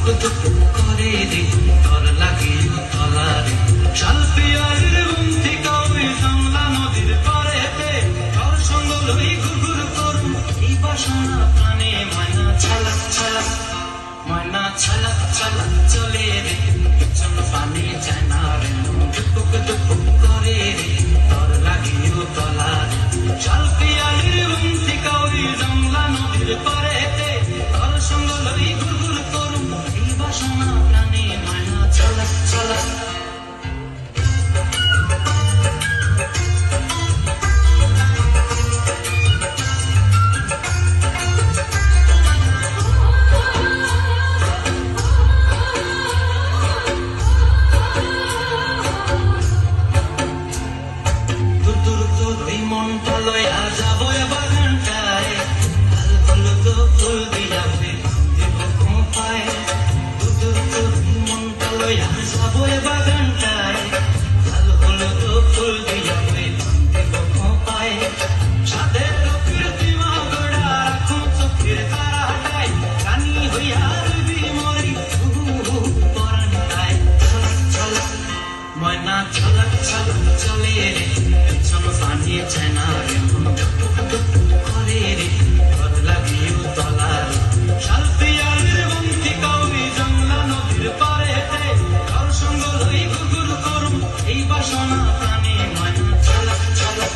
করে রে তর লাগে তলারে শাল পিয়ারের গুন্থি কাউরি জংলা নদীর পারেতে তর সঙ্গ লই ঘুরঘুর করুম এই বাসনা প্রাণে ময়না ছালাক ছালাক ময়না ছালাক ছালাক চলে রে পিছন পানে যায় না রে দুপুক দুপুক করে রে তর লাগে তলারে শাল পিয়ারের গুন্থি কাউরি জংলা নদীর পারেতে তর সঙ্গ লই ঘুরঘুর করুম এই বাসনা প্রাণে ময়না ছালাক ছালাক মনটা লয়া যাবো বাগানটায় লাল হলুদ ফুল দিয়াবে দেব খোঁপায় দুদুর মনটা লয়া যাবো বাগানটায় লাল হলুদ ফুল দিয়াবে দেব খোঁপায় সাদের কীর্তিমা গোড়া রাখো চোখের তারাটায় রানী হইয়া রবি মরি পরানটায় ছলক ছলক ময়না ছলক ছলক চলে রে পিছন পানি চায় না রে মন দুপুক দুপুক করে রে তর লাগে তলারে শাল পিয়ারের গুন্থি কাউরি জংলা নদীর পারেতে তর সঙ্গ লই ঘুরঘুর করুম এই বাসনা প্রাণে ময়না ছলক ছলক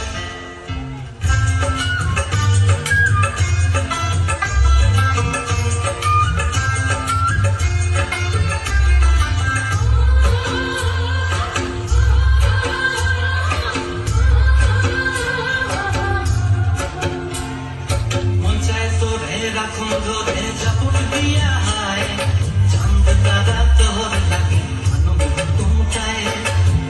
রাখুন ধরে জাপট দিয়া হায় চাঁদ তারা তোর লাগে মানব কোনটায়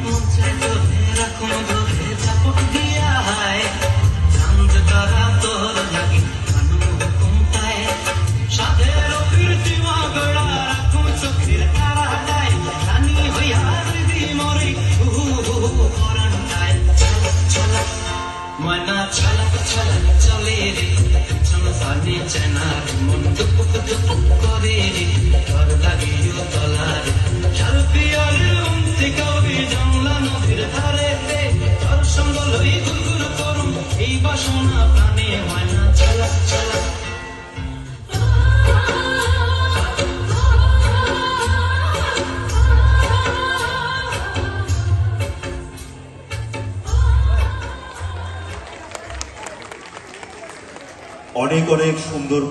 মন চায় ধরে রাখুন ধরে জাপট দিয়া হায় চাঁদ তারা তোর লাগে মানব কোনটায় সাধের কীর্তিমা গোড়া রাখুন চোখের তারাটায় রানী হইয়া রবি মরি পরানটায় ছলক ছলক ময়না ছলক ছলক চলে রে পানি চায় না মন দুপুক দুপুক করে রে তর লাগে তলারে শাল পিয়ারের গুন্থি কাউরি জংলা নদীর ধারেতে তর সঙ্গ লই ঘুরঘুর করুম এই বাসনা প্রাণে ময়না ছলক ছলক অনেক অনেক সুন্দর